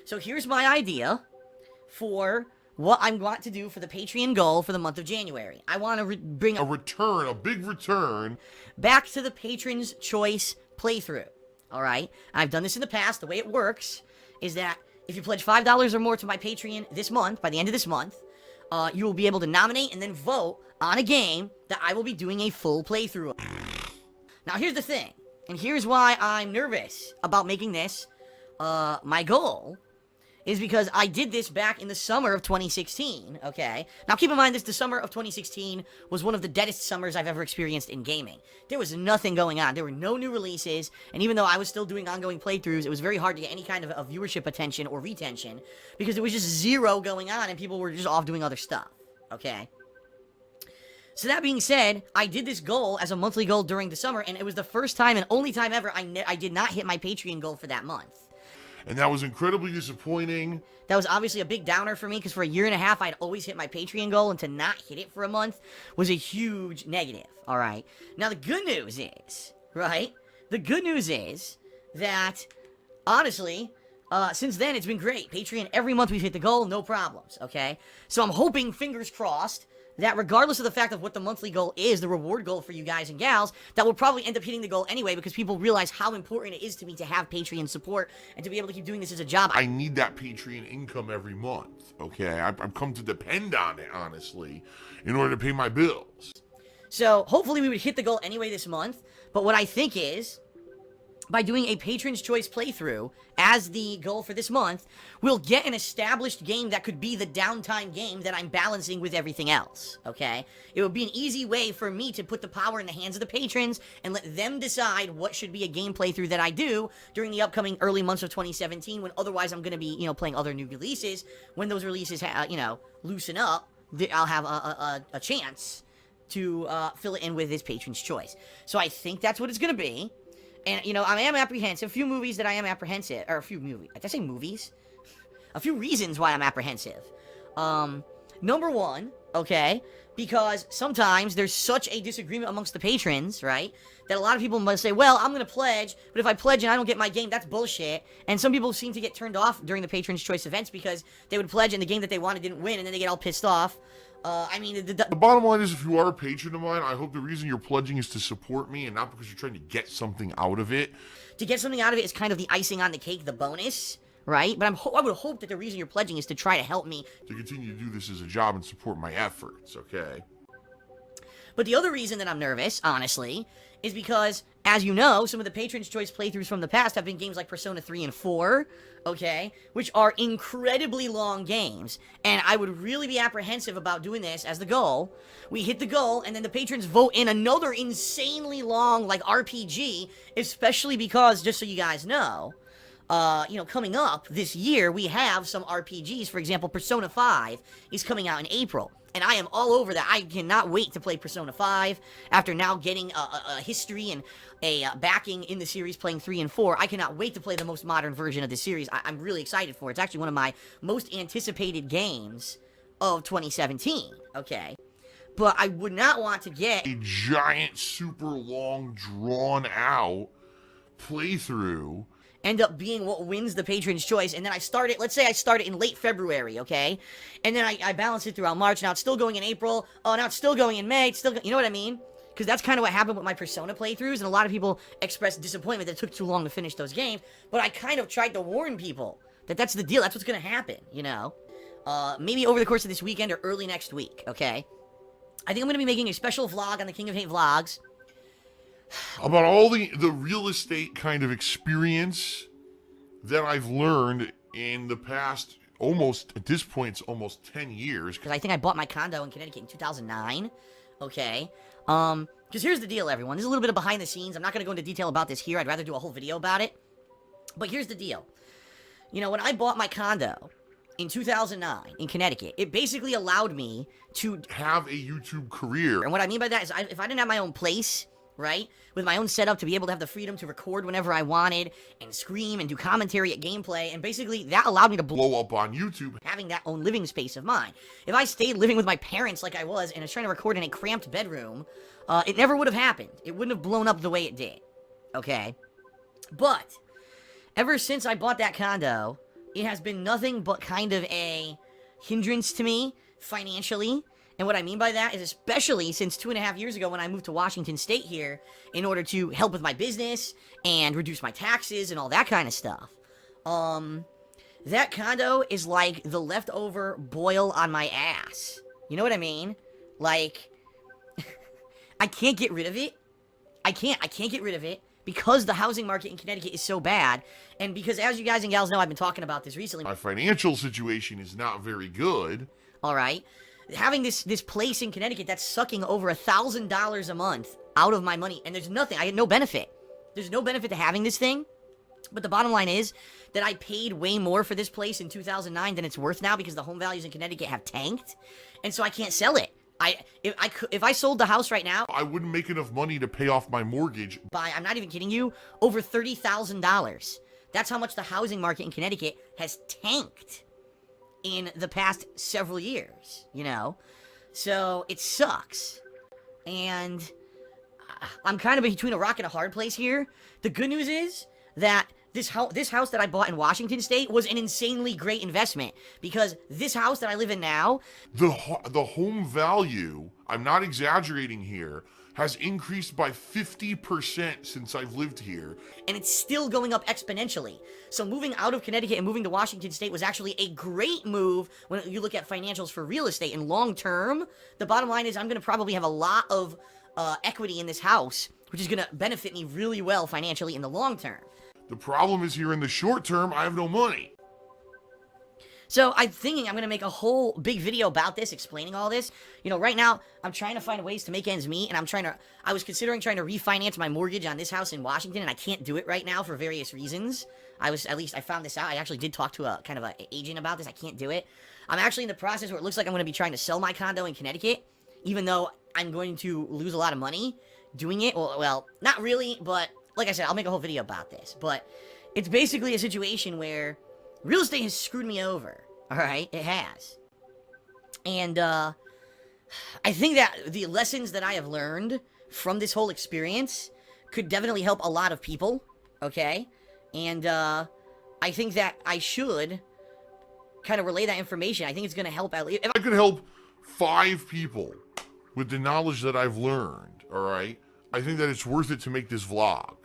So here's my idea for what I want to do for the Patreon goal for the month of January. I want to bring A return, a big return. back to the Patron's Choice playthrough. Alright? I've done this in the past. The way it works is that if you pledge $5 or more to my Patreon this month, by the end of this month, you will be able to nominate and then vote on a game that I will be doing a full playthrough of. Now, here's the thing, and here's why I'm nervous about making this my goal, is because I did this back in the summer of 2016, okay? Now, keep in mind, the summer of 2016 was one of the deadest summers I've ever experienced in gaming. There was nothing going on. There were no new releases, and even though I was still doing ongoing playthroughs, it was very hard to get any kind of viewership attention or retention, because there was just zero going on, and people were just off doing other stuff, okay? So that being said, I did this goal as a monthly goal during the summer, and it was the first time and only time ever I did not hit my Patreon goal for that month. And that was incredibly disappointing. That was obviously a big downer for me, because for a year and a half, I'd always hit my Patreon goal, and to not hit it for a month was a huge negative, alright? Now, the good news is, right? The good news is that, honestly, since then, it's been great. Patreon, every month we've hit the goal, no problems, okay? So I'm hoping, fingers crossed, that regardless of the fact of what the monthly goal is, the reward goal for you guys and gals, that will probably end up hitting the goal anyway, because people realize how important it is to me to have Patreon support and to be able to keep doing this as a job. I need that Patreon income every month, okay? I've come to depend on it, honestly, in order to pay my bills. So, hopefully we would hit the goal anyway this month, but what I think is, by doing a Patron's Choice playthrough as the goal for this month, we'll get an established game that could be the downtime game that I'm balancing with everything else, okay? It would be an easy way for me to put the power in the hands of the patrons and let them decide what should be a game playthrough that I do during the upcoming early months of 2017, when otherwise I'm going to be, playing other new releases. When those releases, loosen up, I'll have a chance to fill it in with this Patron's Choice. So I think that's what it's going to be. And, I am apprehensive. A few movies that I am apprehensive. Or a few movies. Did I say movies? A few reasons why I'm apprehensive. Number one, okay, because sometimes there's such a disagreement amongst the patrons, right, that a lot of people must say, well, I'm going to pledge, but if I pledge and I don't get my game, that's bullshit. And some people seem to get turned off during the Patron's Choice events because they would pledge and the game that they wanted didn't win, and then they get all pissed off. The bottom line is, if you are a patron of mine, I hope the reason you're pledging is to support me and not because you're trying to get something out of it. To get something out of it is kind of the icing on the cake, the bonus, right? But I would hope that the reason you're pledging is to try to help me to continue to do this as a job and support my efforts, okay? But the other reason that I'm nervous, honestly, is because, as you know, some of the Patron's Choice playthroughs from the past have been games like Persona 3 and 4, okay, which are incredibly long games, and I would really be apprehensive about doing this as the goal. We hit the goal, and then the patrons vote in another insanely long, RPG, especially because, just so you guys know, coming up this year, we have some RPGs. For example, Persona 5 is coming out in April. And I am all over that. I cannot wait to play Persona 5. After now getting a history and a backing in the series playing 3 and 4, I cannot wait to play the most modern version of the series. I'm really excited for it. It's actually one of my most anticipated games of 2017, okay? But I would not want to get a giant, super long, drawn-out playthrough end up being what wins the Patron's Choice, and then I start it, let's say I start it in late February, okay? And then I balance it throughout March. Now it's still going in April. Oh, now it's still going in May. It's still, you know what I mean? Because that's kind of what happened with my Persona playthroughs, and a lot of people expressed disappointment that it took too long to finish those games, but I kind of tried to warn people that that's the deal. That's what's going to happen, maybe over the course of this weekend or early next week, okay? I think I'm going to be making a special vlog on the King of Hate Vlogs about all the real estate kind of experience that I've learned in the past, at this point, it's almost 10 years. Because I think I bought my condo in Connecticut in 2009, okay? Because here's the deal, everyone. This is a little bit of behind the scenes. I'm not going to go into detail about this here. I'd rather do a whole video about it. But here's the deal. When I bought my condo in 2009 in Connecticut, it basically allowed me to have a YouTube career. And what I mean by that is, if I didn't have my own place, right, with my own setup to be able to have the freedom to record whenever I wanted and scream and do commentary at gameplay, and basically that allowed me to blow up on YouTube, having that own living space of mine. If I stayed living with my parents like I was and was trying to record in a cramped bedroom, it never would have happened. It wouldn't have blown up the way it did, okay? But ever since I bought that condo, it has been nothing but kind of a hindrance to me financially. And what I mean by that is especially since 2.5 years ago when I moved to Washington State here in order to help with my business and reduce my taxes and all that kind of stuff. That condo is like the leftover boil on my ass. You know what I mean? Like, I can't get rid of it. I can't get rid of it because the housing market in Connecticut is so bad. And because, as you guys and gals know, I've been talking about this recently. My financial situation is not very good. All right. Having this place in Connecticut that's sucking over $1,000 a month out of my money, and there's nothing. I had no benefit. There's no benefit to having this thing. But the bottom line is that I paid way more for this place in 2009 than it's worth now because the home values in Connecticut have tanked, and so I can't sell it. If I sold the house right now, I wouldn't make enough money to pay off my mortgage. I'm not even kidding you, over $30,000. That's how much the housing market in Connecticut has tanked in the past several years, you know? So, it sucks. And I'm kind of between a rock and a hard place here. The good news is that this house that I bought in Washington State was an insanely great investment because this house that I live in now, the home value, I'm not exaggerating here, has increased by 50% since I've lived here. And it's still going up exponentially. So moving out of Connecticut and moving to Washington State was actually a great move when you look at financials for real estate. And long term, the bottom line is I'm going to probably have a lot of equity in this house, which is going to benefit me really well financially in the long term. The problem is here in the short term, I have no money. So I'm thinking I'm going to make a whole big video about this, explaining all this. You know, right now, I'm trying to find ways to make ends meet, and I was considering trying to refinance my mortgage on this house in Washington, and I can't do it right now for various reasons. I found this out. I actually did talk to a kind of an agent about this. I can't do it. I'm actually in the process where it looks like I'm going to be trying to sell my condo in Connecticut, even though I'm going to lose a lot of money doing it. Well, not really, but like I said, I'll make a whole video about this. But it's basically a situation where real estate has screwed me over. All right, it has. And I think that the lessons that I have learned from this whole experience could definitely help a lot of people, okay? And I think that I should kind of relay that information. I think it's going to help at least. I could help 5 people with the knowledge that I've learned, all right? I think that it's worth it to make this vlog.